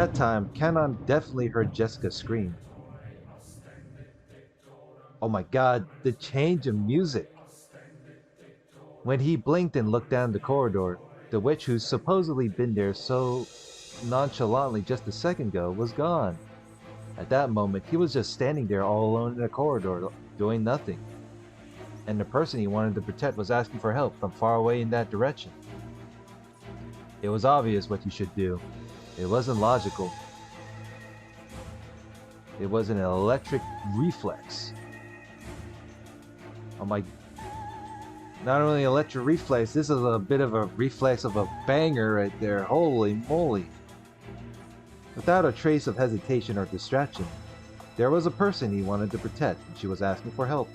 that time, Kanon definitely heard Jessica scream. Oh my god, the change in music! When he blinked and looked down the corridor, the witch who's supposedly been there so nonchalantly just a second ago was gone. At that moment, he was just standing there all alone in a corridor, doing nothing. And the person he wanted to protect was asking for help from far away in that direction. It was obvious what he should do. It wasn't logical. It was an electric reflex. Oh my... Not only electric reflex, this is a bit of a reflex of a banger right there. Holy moly. Without a trace of hesitation or distraction, there was a person he wanted to protect, and she was asking for help.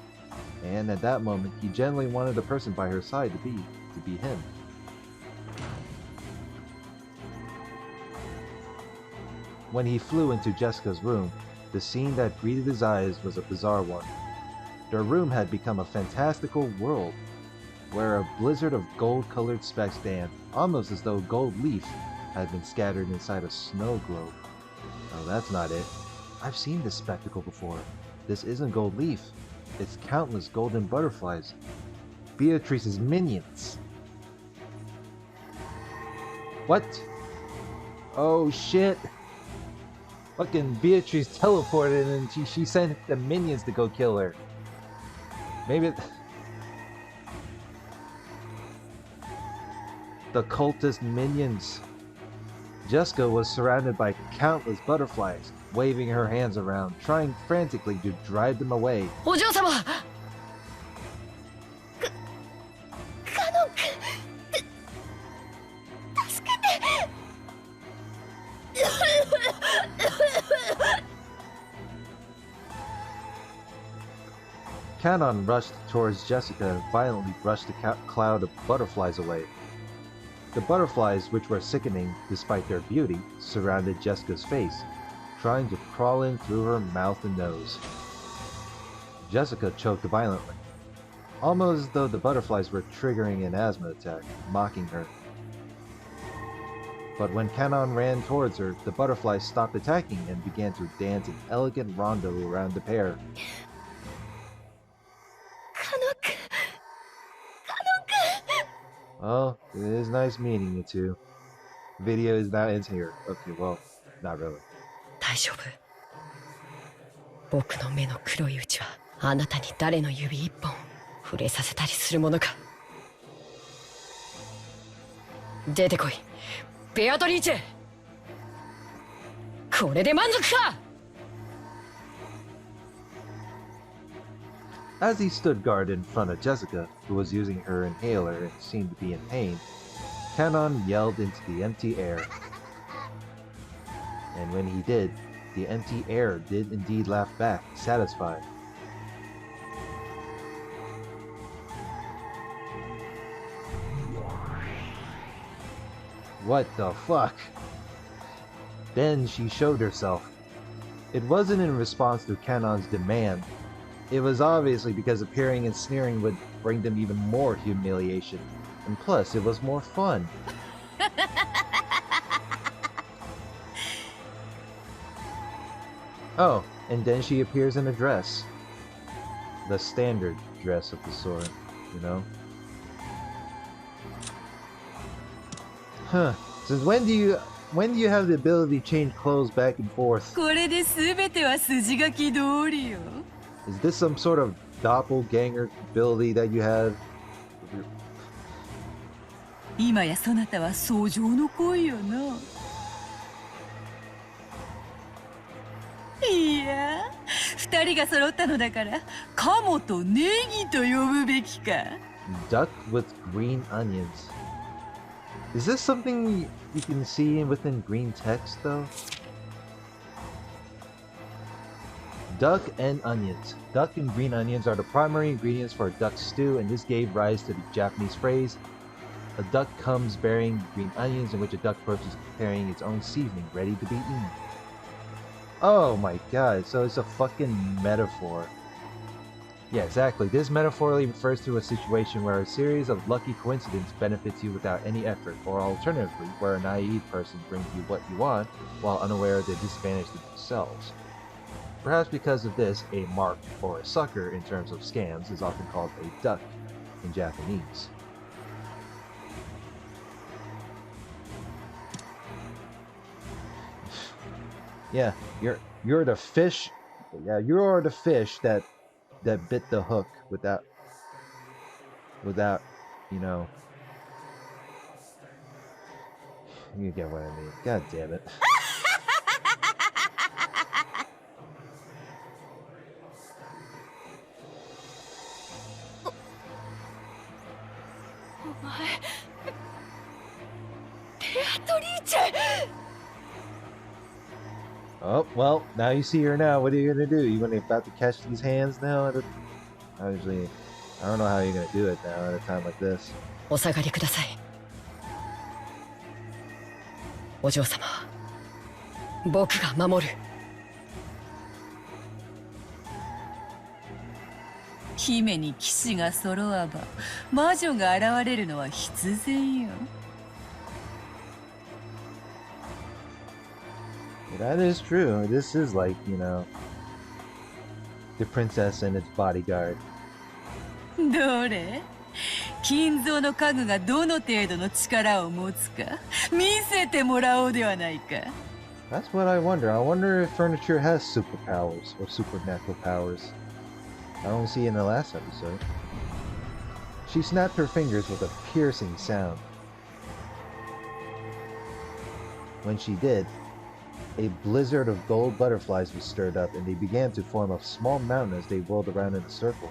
And at that moment, he genuinely wanted the person by her side to be him. When he flew into Jessica's room, the scene that greeted his eyes was a bizarre one. Their room had become a fantastical world, where a blizzard of gold-colored specks danced, almost as though gold leaf had been scattered inside a snow globe. Oh, that's not it. I've seen this spectacle before. This isn't gold leaf. It's countless golden butterflies. Beatrice's minions. What? Oh shit. Fucking Beatrice teleported and she sent the minions to go kill her. Maybe... The cultist minions. Jessica was surrounded by countless butterflies, waving her hands around, trying frantically to drive them away. Ojo-sama! Kanon! Kanon rushed towards Jessica and violently brushed the cloud of butterflies away. The butterflies, which were sickening despite their beauty, surrounded Jessica's face, trying to crawl in through her mouth and nose. Jessica choked violently, almost as though the butterflies were triggering an asthma attack, mocking her. But when Kanon ran towards her, the butterflies stopped attacking and began to dance an elegant rondo around the pair. Oh, it is nice meeting you two. Video is now ends here. Okay, well, not really. 大丈夫。僕の目の黒いうちはあなたに誰の指一本触れさせたりするものか。出てこい、ベアトリーチェ。これで満足か。As he stood guard in front of Jessica, who was using her inhaler and seemed to be in pain, Kanon yelled into the empty air. And when he did, the empty air did indeed laugh back, satisfied. What the fuck? Then she showed herself. It wasn't in response to Kanon's demand. It was obviously because appearing and sneering would bring them even more humiliation. And plus, it was more fun. Oh, and then she appears in a dress. The standard dress of the sort, you know? Huh. Since when do you have the ability to change clothes back and forth? これで全ては筋書き通りよ。Is this some sort of doppelganger ability that you have? 今やそなたは相乗の恋よな。いや、二人が揃ったのだから、カモとネギと呼ぶべきか。Duck with green onions. Is this something you can see within green text, though? Duck and onions. Duck and green onions are the primary ingredients for a duck stew, and this gave rise to the Japanese phrase, a duck comes bearing green onions, in which a duck approaches preparing its own seasoning, ready to be eaten. Oh my god, so it's a fucking metaphor. Yeah, exactly. This metaphorically refers to a situation where a series of lucky coincidences benefits you without any effort, or alternatively, where a naive person brings you what you want while unaware of the disadvantage to themselves. Perhaps because of this, a mark or a sucker in terms of scams is often called a duck in Japanese. Yeah, you're the fish. Yeah, you are the fish that bit the hook without you know you get what I mean. God damn it. お前ベアトリーチェ Oh well, now you see her now. What are you gonna do? You gonna about to catch these hands now? Obviously, I don't know how you're gonna do it now at a time like this. お下がりください。お嬢様、僕が守る。姫に騎士が揃わば、魔女が現れるのは必然よ。That is true. This is like, the princess and its bodyguard. どれ？金蔵の家具がどの程度の力を持つか見せてもらおうではないか。That's what I wonder. I wonder if furniture has superpowers or supernatural powers. I only see in the last episode. She snapped her fingers with a piercing sound. When she did, a blizzard of gold butterflies was stirred up, and they began to form a small mountain as they whirled around in a circle.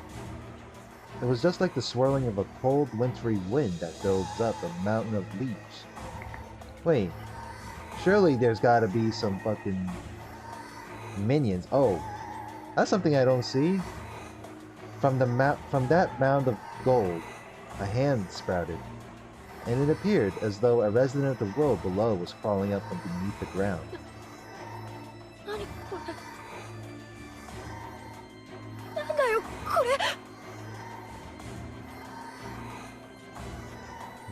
It was just like the swirling of a cold, wintry wind that builds up a mountain of leaves. Wait, surely there's gotta be some fucking minions. Oh, that's something I don't see. From that mound of gold, a hand sprouted, and it appeared as though a resident of the world below was crawling up from beneath the ground.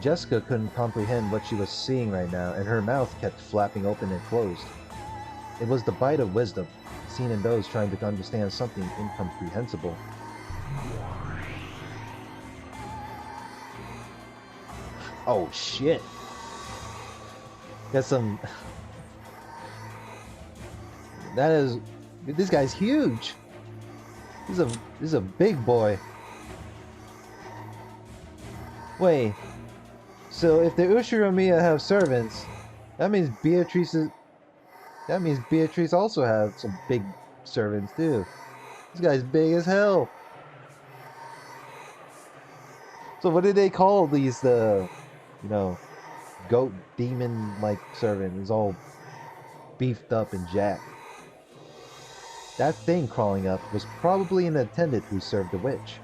Jessica couldn't comprehend what she was seeing right now, and her mouth kept flapping open and closed. It was the bite of wisdom, seen in those trying to understand something incomprehensible. Oh shit! Got some... This guy's huge! This is a big boy. Wait... So if the Ushiromiya have servants, that means Beatrice also have some big servants too. This guy's big as hell. So what do they call these goat demon like servant? Is all beefed up and jacked. That thing crawling up was probably an attendant who served the witch.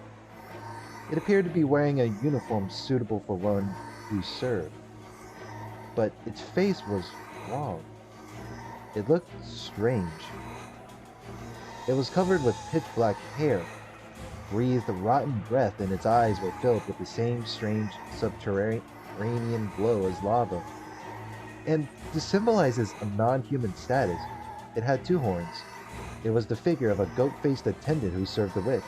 It appeared to be wearing a uniform suitable for one who served, but its face was wrong. It looked strange. It was covered with pitch black hair, breathed a rotten breath, and its eyes were filled with the same strange subterranean glow as lava. And to symbolize its non-human status, it had two horns. It was the figure of a goat-faced attendant who served the witch.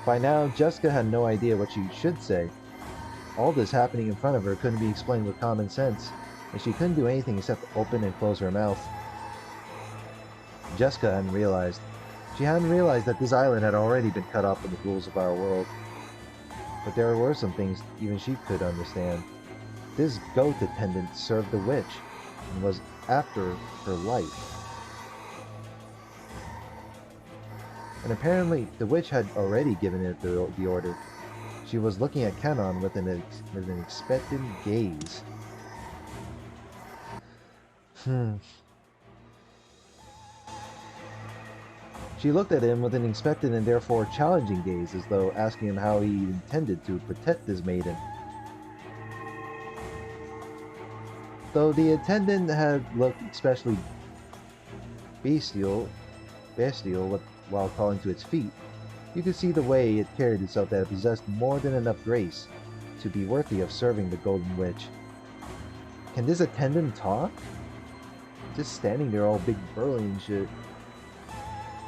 By now, Jessica had no idea what she should say. All this happening in front of her couldn't be explained with common sense, and she couldn't do anything except open and close her mouth. Jessica hadn't realized. She hadn't realized that this island had already been cut off from the rules of our world. But there were some things even she could understand. This goat attendant served the witch, and was after her life. And apparently, the witch had already given it the order. She was looking at Kanon with an expectant gaze. She looked at him with an expectant and therefore challenging gaze, as though asking him how he intended to protect this maiden. Though the attendant had looked especially bestial while calling to its feet, you could see the way it carried itself that it possessed more than enough grace to be worthy of serving the Golden Witch. Can this attendant talk? Just standing there all big burly and shit.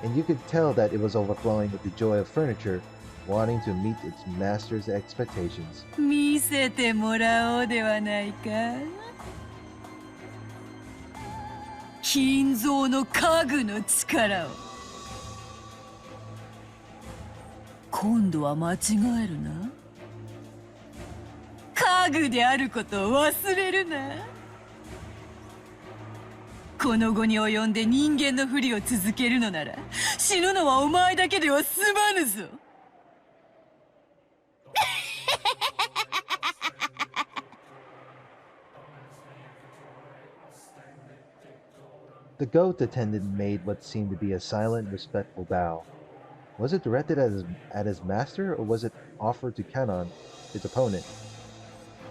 And you could tell that it was overflowing with the joy of furniture, wanting to meet its master's expectations. 見せてもらおうではないか。金蔵の家具の力を。今度は間違えるな。家具であることを忘れるな。この後に及んで人間のふりを続けるのなら、死ぬのはお前だけでは済まぬぞ。The goat attendant made what seemed to be a silent, respectful bow. Was it directed at his master, or was it offered to Kanon, his opponent?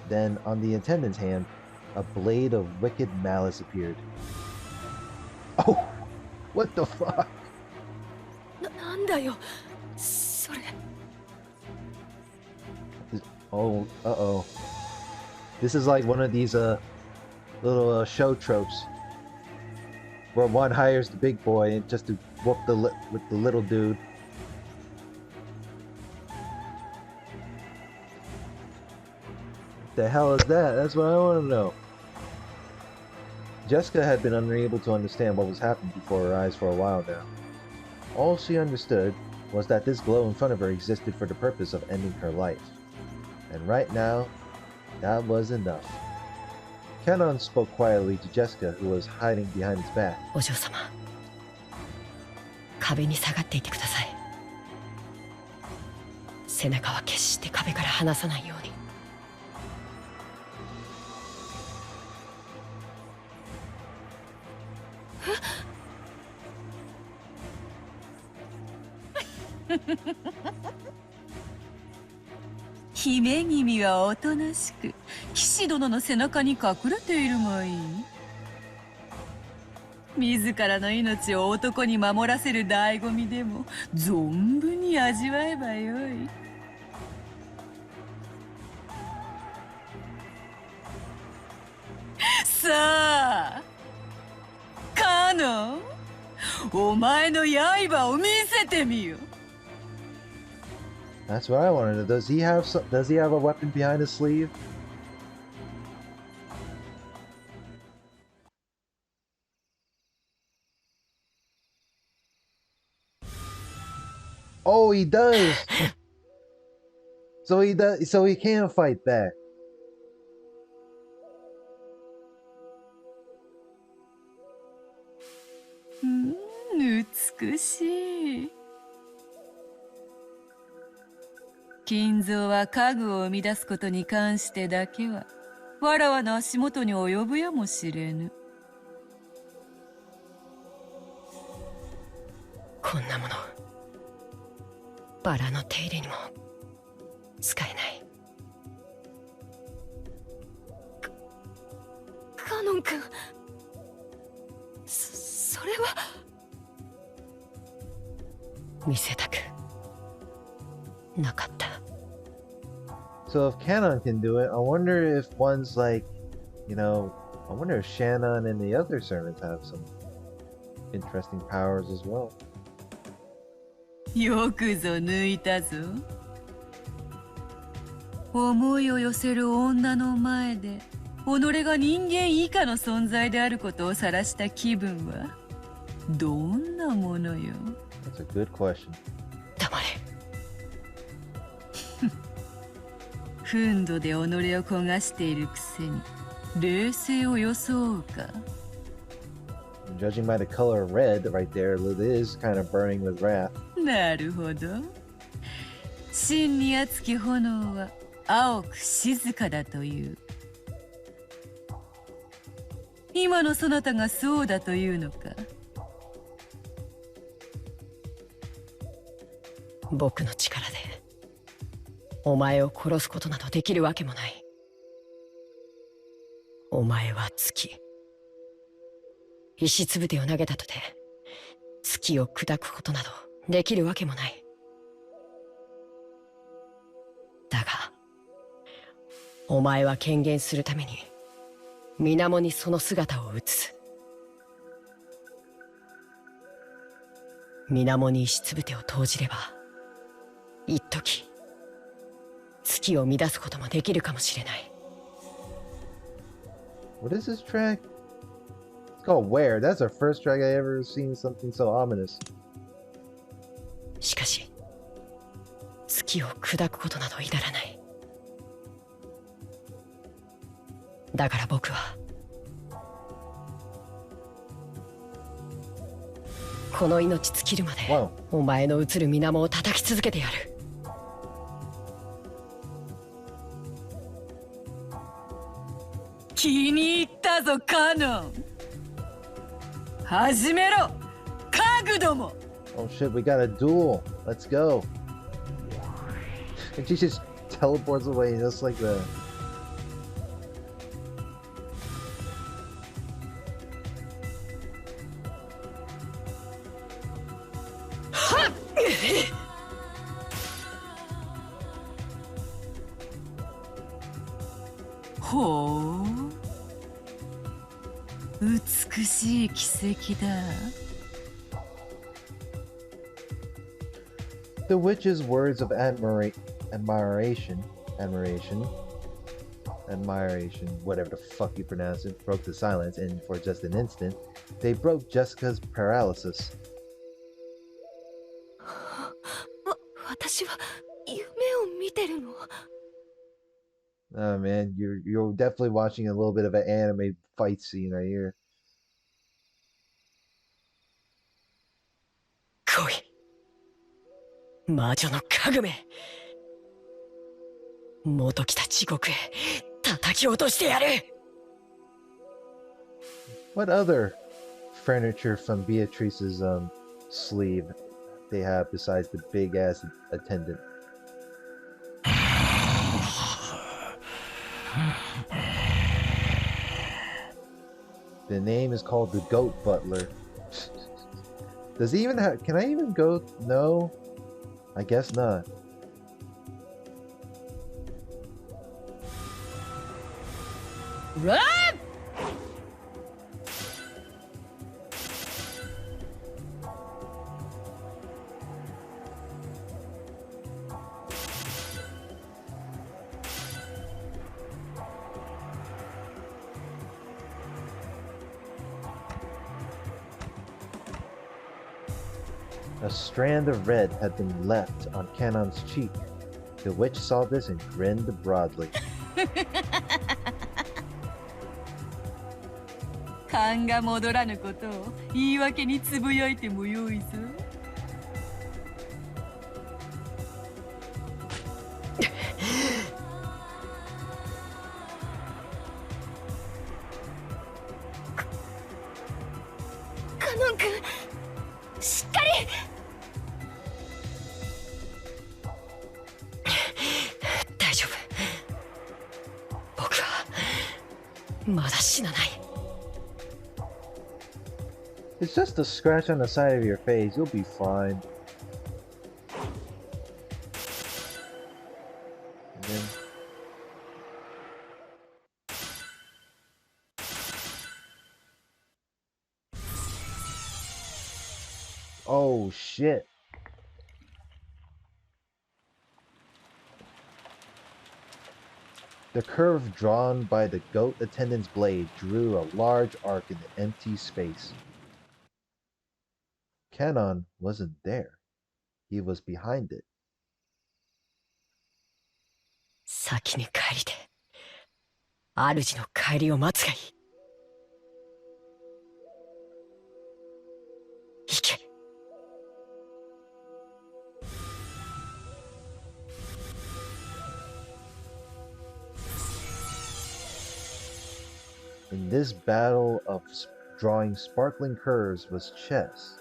Then, on the attendant's hand, a blade of wicked malice appeared. Oh! What the fuck? なんだよ、それ。Oh, uh-oh. This is like one of these, little, show tropes. Where one hires the big boy just to whoop with the little dude. What the hell is that? That's what I want to know. Jessica had been unable to understand what was happening before her eyes for a while now. All she understood was that this glow in front of her existed for the purpose of ending her life. And right now, that was enough. Kanon spoke quietly to Jessica, who was hiding behind his back. お嬢様、壁に下がっていてください。背中は決して壁から離さないように。姫君はおとなしく騎士殿の背中に隠れているがいい。自らの命を男に守らせる醍醐味でも存分に味わえばよい。さあ、カノン、お前の刃を見せてみよ。That's what I wanted to know. Does he have a weapon behind his sleeve? Oh, he does. So he can fight back. 美しい。金蔵は家具を生み出すことに関してだけはわらわの足元に及ぶやもしれぬ。こんなものバラの手入れにも使えない。カノン君、それは見せたくなかった。So if Kanon can do it, I wonder if one's like, I wonder if Shannon and the other servants have some interesting powers as well. よくぞ抜いたぞ。思いを寄せる女の前で己が人間以下の存在であることを晒した気分はどんなものよ。That's a good question. 黙れ。憤怒で己を焦がしているくせに冷静を装うか。Judging by the color of red right there, it is kind of burning with wrath. なるほど。真に熱き炎は青く静かだという。今のそなたがそうだというのか。僕の力でお前を殺すことなどできるわけもない。お前は月石つぶてを投げたとて月を砕くことなどできるわけもない。だが、お前は権限するために水面にその姿を映す。水面に石つぶてを投じれば、一時月を乱すこともできるかもしれない。What is this track? It's called Where. That's the first track I ever seen something so ominous. しかし、月を砕くことなど至らない。だから僕はこの命尽きるまでお前の映る水面を叩き続けてやる。気に入ったぞカノン。始めろカグども。 Oh shit, we got a duel. Let's go. And she just teleports away just like that.ほう、美しい奇跡だ。The witch's words of admiration, whatever the fuck you pronounce it, broke the silence, and for just an instant, they broke Jessica's paralysis. 私は夢を見てるの？ Oh man, you're definitely watching a little bit of an anime fight scene right here. 来い、魔女のかぐめ。元来た地獄へ叩き落としてやる。 What other furniture from Beatrice's sleeve they have besides the big ass attendant? The name is called the Goat Butler. Does he even have... Can I even go? No? I guess not. Run! A strand of red had been left on Kanon's cheek. The witch saw this and grinned broadly. 勘が戻らぬことを言い訳につぶやいてもよいぞ。カノン君、しっかり。大丈夫。僕はまだ死なない。 It's just a scratch on the side of your face. You'll be fine. And then... Oh shit. The curve drawn by the goat attendant's blade drew a large arc in the empty space. Kanon wasn't there. He was behind it. 先に帰りて、主の帰りを待つがいい。行け。In this battle of drawing sparkling curves was chess.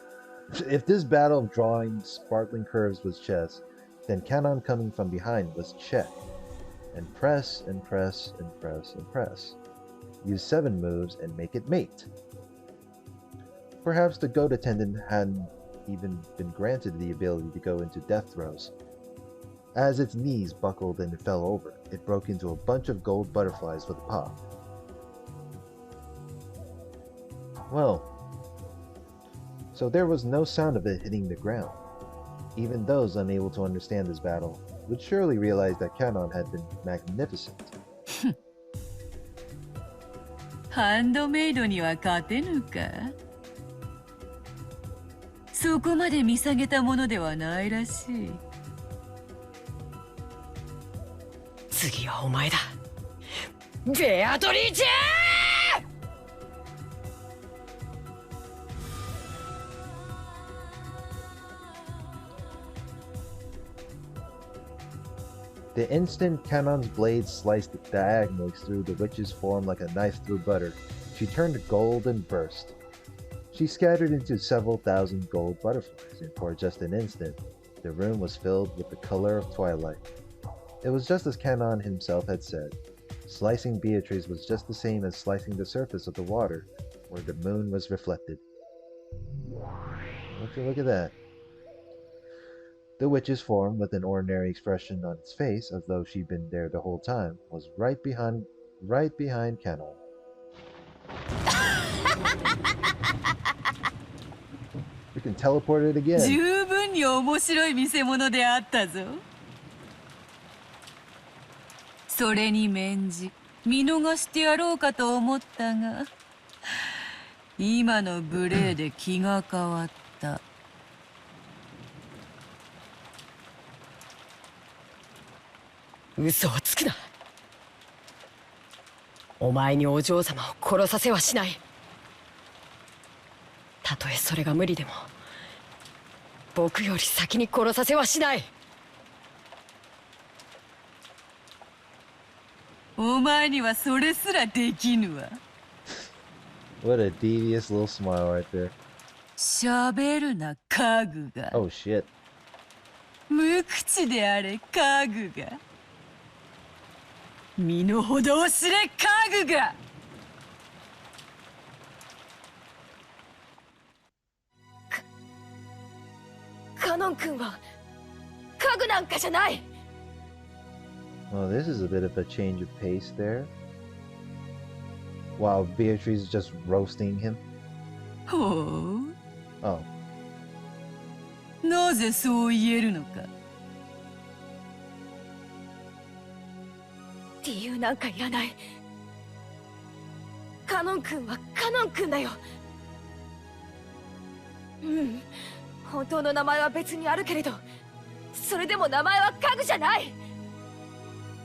If this battle of drawing sparkling curves was chess, then Kanon coming from behind was check. And press, and press, and press, and press. Use 7 moves and make it mate. Perhaps the goat attendant had even been granted the ability to go into death throes. As its knees buckled and it fell over, it broke into a bunch of gold butterflies with a pop. Well, so there was no sound of it hitting the ground. Even those unable to understand this battle would surely realize that Kanon had been magnificent. ハンドメイドには勝てぬか。そこまで見下げたものではないらしい。次はお前だ、ベアトリーチェThe instant Kanon's blade sliced diagonally through the witch's form like a knife through butter, she turned gold and burst. She scattered into several thousand gold butterflies, and for just an instant, the room was filled with the color of twilight. It was just as Kanon himself had said. Slicing Beatrice was just the same as slicing the surface of the water, where the moon was reflected. Look at that. The witch's form, with an ordinary expression on its face as though she'd been there the whole time, was right behind Kanon. We can teleport it again. 十分に面白い見せ物であったぞ。それに免じ見逃してやろうかと思ったが、今の無礼で気が変わった。嘘をつくな。お前にお嬢様を殺させはしない。たとえそれが無理でも僕より先に殺させはしない。お前にはそれすらできぬわ。What a devious little smile right there. 喋るな家具が。Oh shit. 無口であれ家具が。身の程を知れ家具が。カノン君は家具なんかじゃない。Well, this is a bit of a change of pace there. While Beatrice is just roasting him. ほう。Oh. なぜそう言えるのか。理由なんかいらない。カノン君はカノン君だよ。本当の名前は別にあるけれど、それでも名前は家具じゃない。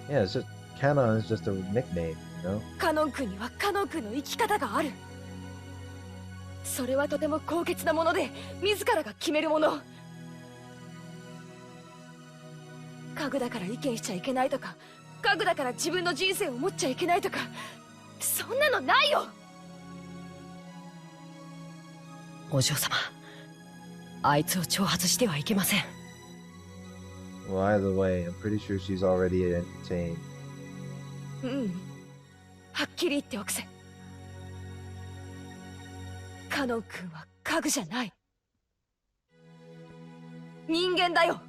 Yeah, it's just Kanon is just a nickname, you know? カノン君にはカノン君の生き方がある。それはとても高潔なもので、自らが決めるもの。家具だから意見しちゃいけないとか、家具だから自分の人生を持っちゃいけないとか、そんなのないよ。お嬢様、あいつを挑発してはいけません。Well, either way, I'm pretty sure she's already entertained. はっきり言っておくぜ。カノン君は家具じゃない。人間だよ。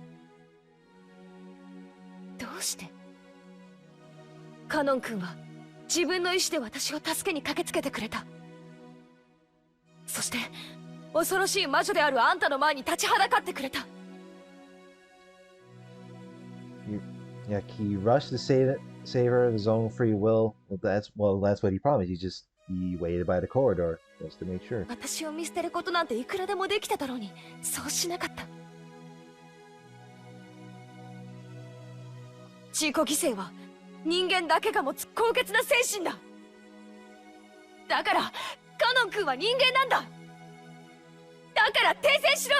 どうして？カノン君は自分の意志で私を助けに駆けつけてくれた。そして恐ろしい魔女であるあんたの前に立ちはだかってくれた。Yeah, he rushed to save her of his own free will. That's what he promised. He waited by the corridor just to make sure. 私を見捨てることなんていくらでもできただろうに、そうしなかった。自己犠牲は人間だけが持つ高潔な精神だ。だからカノン君は人間なんだ。だから訂正しろ。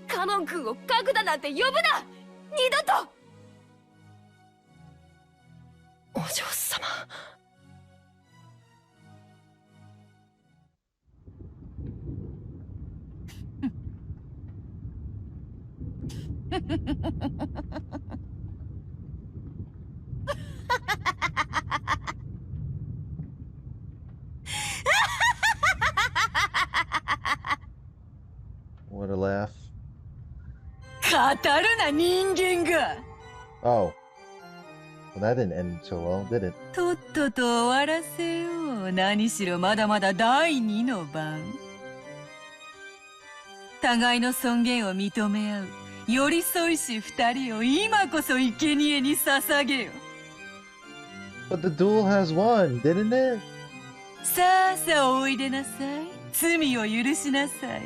カノン君を家具だなんて呼ぶな、二度と。お嬢様。語るな人間が。 Oh. Well, that didn't end so well, did it? とっとと終わらせよう。何しろまだまだ第二の番。互いの尊厳を認め合う寄り添いし二人を今こそ生贄に捧げよ。 But the duel has won, didn't it? さあさあおいでなさい。罪を許しなさい。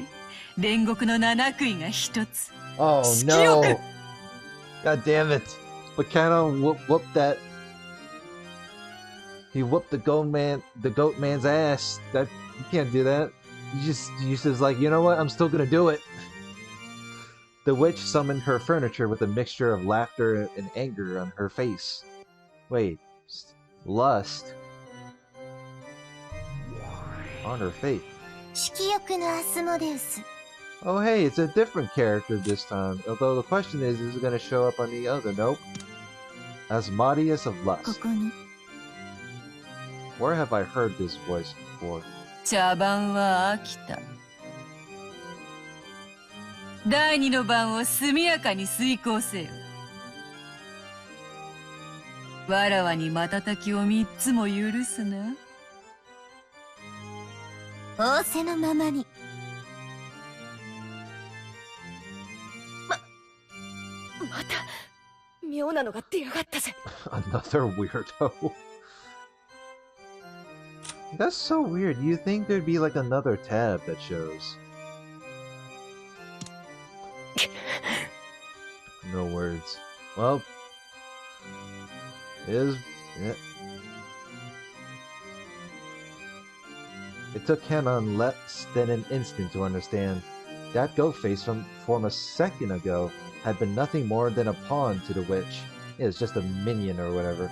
煉獄の七杭が一つ。 Oh 色欲。 no! God damn it! But Kanon whooped that. He whooped the goat man's ass. That you can't do that. You just like, you know what? I'm still gonna do it. The witch summoned her furniture with a mixture of laughter and anger on her face. Wait, lust on her face. 色欲のアスモデウス。 Oh hey, it's a different character this time. Although the question is it gonna show up on the other? Nope. Asmodeus of こ Lust. こに Where have I heard this voice before? 茶番は飽きた。第二の番を速やかに遂行せよ。わらわに瞬きを三つも許すな。仰せのままに。また妙なのが出やがったぜ。 Another weirdo. That's so weird. You'd think there'd be like another tab that shows. No words. Well, yeah. It took Kanon less than an instant to understand. That goat face from a second ago had been nothing more than a pawn to the witch. It's just a minion or whatever.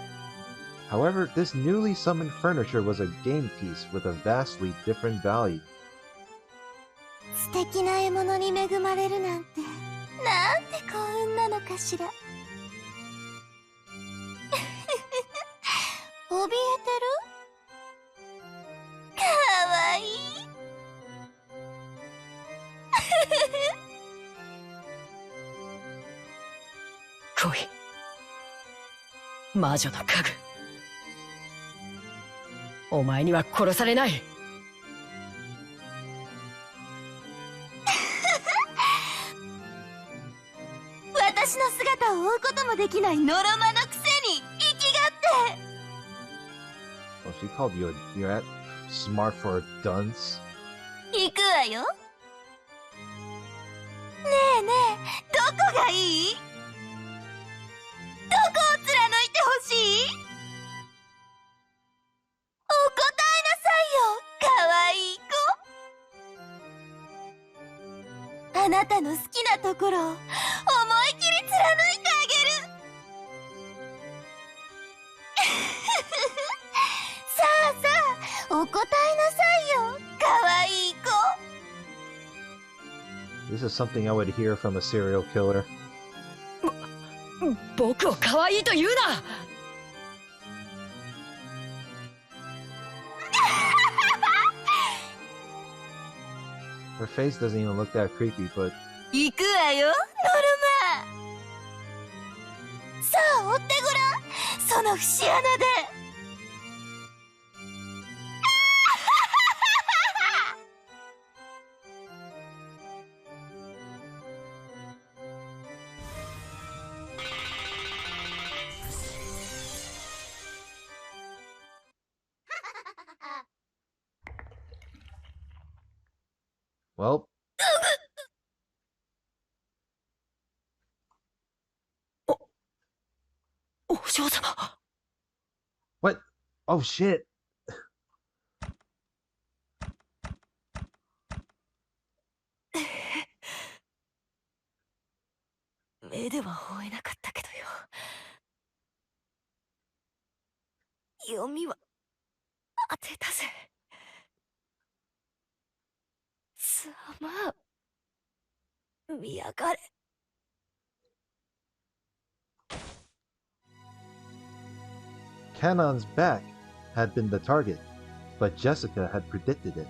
However, this newly summoned furniture was a game piece with a vastly different value. 素敵な獲物に恵まれるなんて、なんて幸運なのかしら。怯えてる？かわいい。来い、魔女の家具。お前には殺されない。私の姿を追うこともできないノロマのくせに生きがって。 Oh, she called you you're smart for a dunce? 行くわよ。ねえねえ、どこがいい？どこを貫いてほしい？お答えなさいよ、かわいい子。あなたの好きなところを思い切り貫いてあげる。さあさあ、お答えなさいよ、かわいい子。 This is something I would hear from a serial killer. 僕を可愛いと言うな。 Her face doesn't even look that creepy, but 行くわよ、ノルマ。さあ追ってごらん、その節穴で。well, お嬢様。 what? Oh shit! 目では追えなかったけどよ。読みは当てたぜ。さまあ、見やがれ。Kanon's back had been the target, but Jessica had predicted it.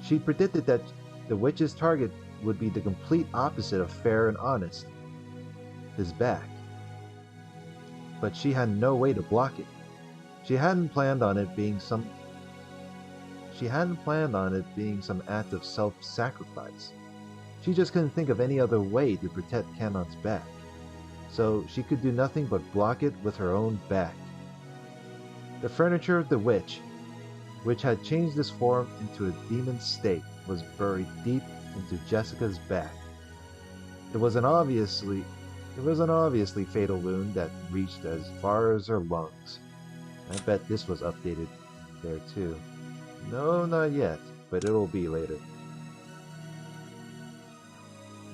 She predicted that the witch's target would be the complete opposite of fair and honest, his back. But she had no way to block it. She hadn't planned on it being some act of self-sacrifice. She just couldn't think of any other way to protect Kanon's back. So she could do nothing but block it with her own back. The furniture of the witch, which had changed its form into a demon state, was buried deep into Jessica's back. It was an obviously fatal wound that reached as far as her lungs. I bet this was updated there too. No, not yet, but it'll be later.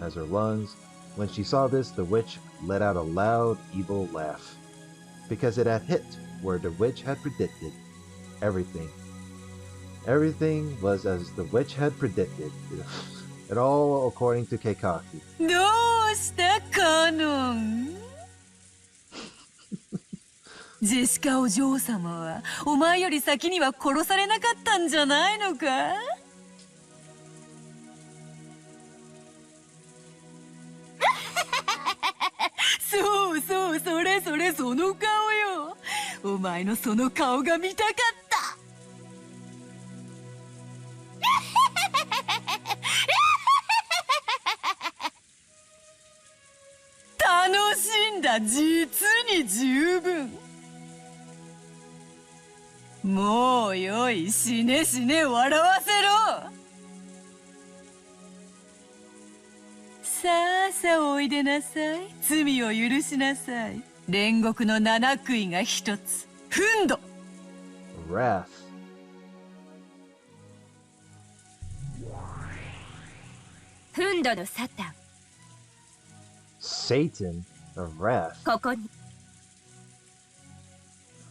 As her lungs, when she saw this, the witch let out a loud, evil laugh. Because it had hit where the witch had predicted. Everything was as the witch had predicted. And all according to Keikaku. どうしたカノンジェシカお嬢様はお前より先には殺されなかったんじゃないのかそうそう、それそれ、その顔よ。お前のその顔が見たかった。楽しんだ、実に十分。もうよい、死ね死ね、笑わせろ。さあさあおいでなさい。罪を許しなさい。煉獄の七杭が一つ。ふんど。Wrath. フンドのサタン。Satan of Wrath. ここに。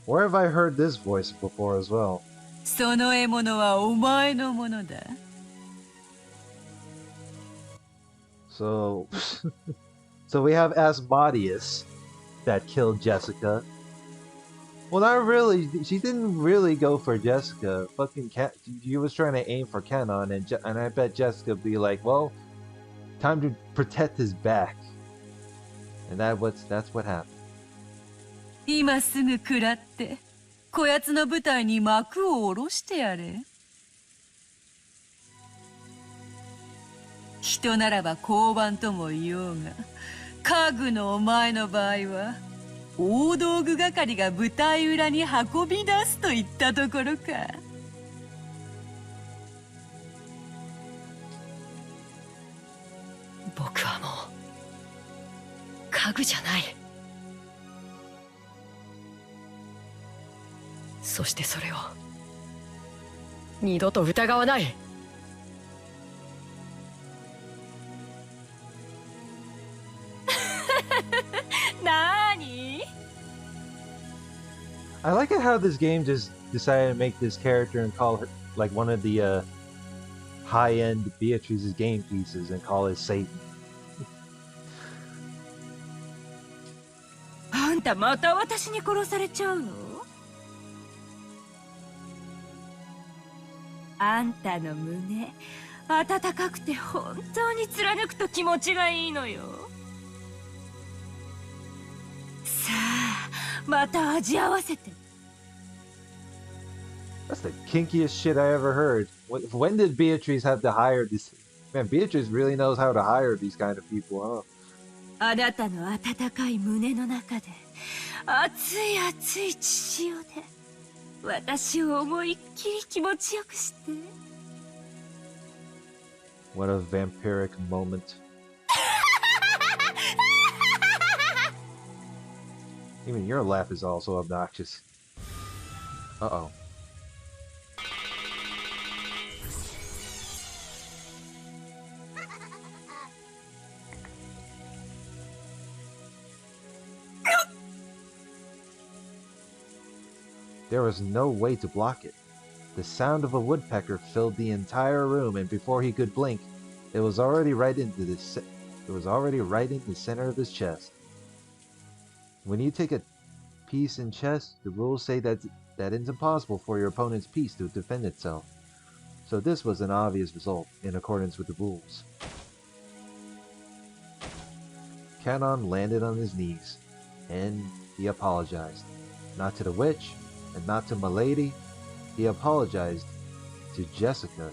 Where have I heard this voice before as well? その獲物はお前のものだ。So, so we have Asmodeus that killed Jessica. Well, not really. She didn't really go for Jessica. Fucking she was trying to aim for Kanon, and I bet Jessica would be like, well, time to protect his back. And that's what happened. 今すぐ食らって、こやつの舞台に幕を下ろしてやれ。人ならば交番とも言おうが、家具のお前の場合は、大道具係が舞台裏に運び出すといったところか。僕はもう家具じゃない。そしてそれを二度と疑わない。なーに I like it how this game just decided to make this character and call her like one of the high-end Beatrice's game pieces and call it Satan. あんたまた私に殺されちゃうの？あんたの胸温かくて本当に貫くと気持ちがいいのよ。さあまた味合わせて。 That's the kinkiest shit I ever heard. When did Beatrice have to hire this? Man, Beatrice really knows how to hire these kind of people, huh? あなたの温かい胸の中で熱い熱い血潮で私を思いっきり気持ちよくして。 What a vampiric moment. Even your laugh is also obnoxious. Uh-oh. There was no way to block it. The sound of a woodpecker filled the entire room, and before he could blink, it was already right in the center of his chest. When you take a piece in chess, the rules say that it's impossible for your opponent's piece to defend itself. So this was an obvious result, in accordance with the rules. Kanon landed on his knees, and he apologized. Not to the witch, and not to Milady. He apologized to Jessica.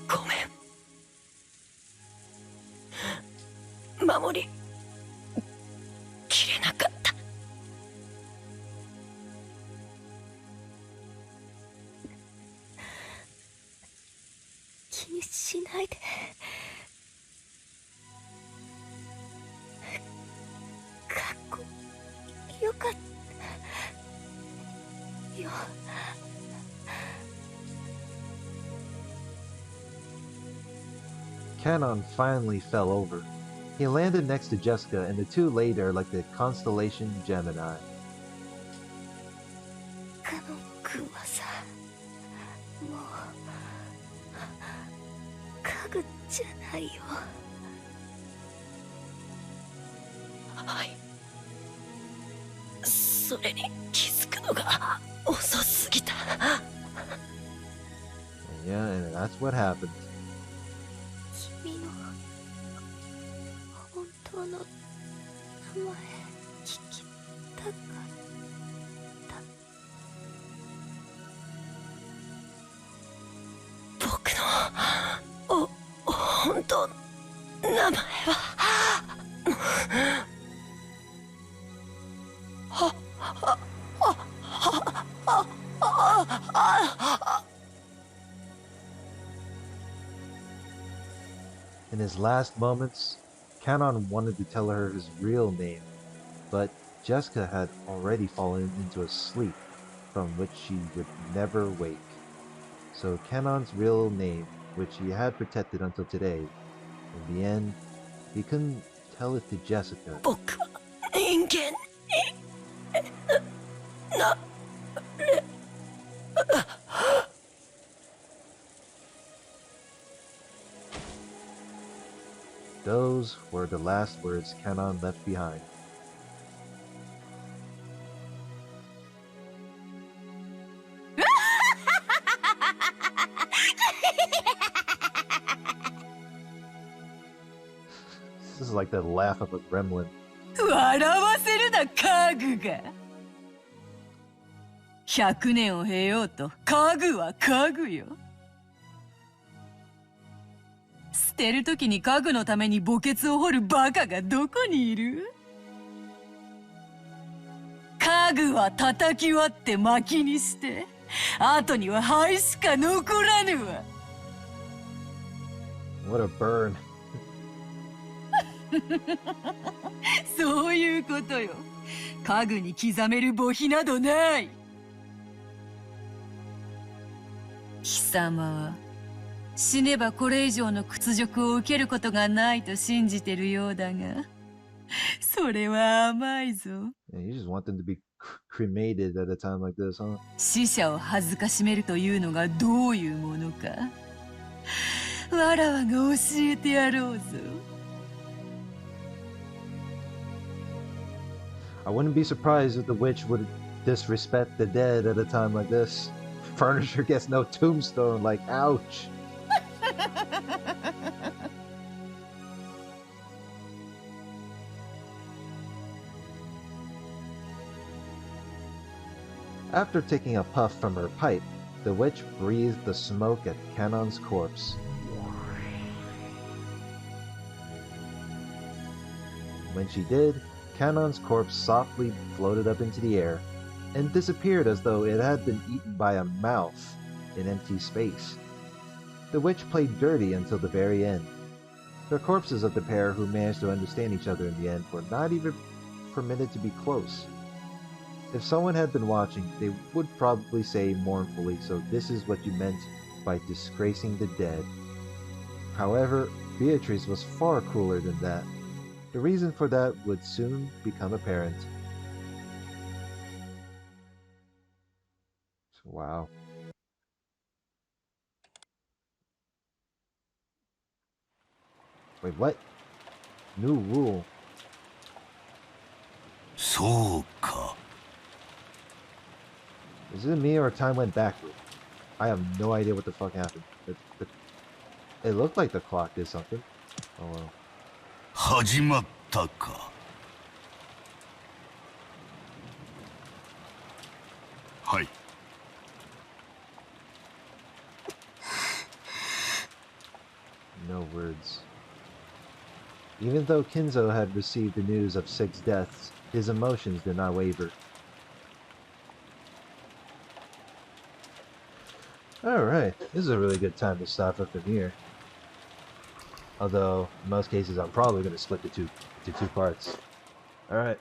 ごめん。守りきれなかった。気にしないで。かっこよかったよ。Kanon finally fell over. He landed next to Jessica, and the two lay there like the constellation Gemini. カノン君はさ、もう家具じゃないよ。はい。それに気づくのが遅すぎた。Yeah, and that's what happened. 君の本当の名前聞きたかった。僕の本当の名前はIn his last moments, Kanon wanted to tell her his real name, but Jessica had already fallen into a sleep from which she would never wake. So Kanon's real name, which he had protected until today, in the end, he couldn't tell it to Jessica. 僕は人間になれ。Those were the last words Kanon left behind. This is like the laugh of a gremlin. 笑わせるな家具が。100年を経ようと家具は家具よ。捨てるときに家具のために墓穴を掘るバカがどこにいる？家具は叩き割って薪にして、後には灰しか残らぬわ。What a burn. そういうことよ。家具に刻める墓碑などない。貴様は死ねばこれ以上の屈辱を受けることがないと信じてるようだが、それは甘いぞ。Yeah, you just want them to be cremated at a time like this, huh? 死者を恥ずかしめるというのがどういうものか、わらわが教えてやろうぞ。I wouldn't be surprised if the witch would disrespect the dead at a time like this. Furniture gets no tombstone, like, ouch. After taking a puff from her pipe, the witch breathed the smoke at Kanon's corpse. When she did, Kanon's corpse softly floated up into the air and disappeared as though it had been eaten by a mouth in empty space. The witch played dirty until the very end. The corpses of the pair who managed to understand each other in the end were not even permitted to be close. If someone had been watching, they would probably say mournfully, "So this is what you meant by disgracing the dead." However, Beatrice was far cooler than that. The reason for that would soon become apparent. Wow. Wait, what? New rule. そうか。 Is it me or time went backward? I have no idea what the fuck happened. It looked like the clock did something. Oh well. 始まったか。はい。No words. Even though Kinzo had received the news of 6 deaths, his emotions did not waver. Alright, this is a really good time to stop up from here. Although, in most cases, I'm probably going to split the two parts. Alright.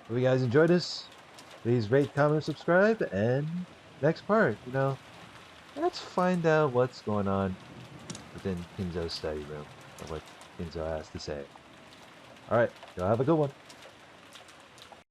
If you guys enjoyed this, please rate, comment, subscribe, and next part, let's find out what's going on within Kinzo's study room, or what Kinzo has to say. Alright, y'all have a good one.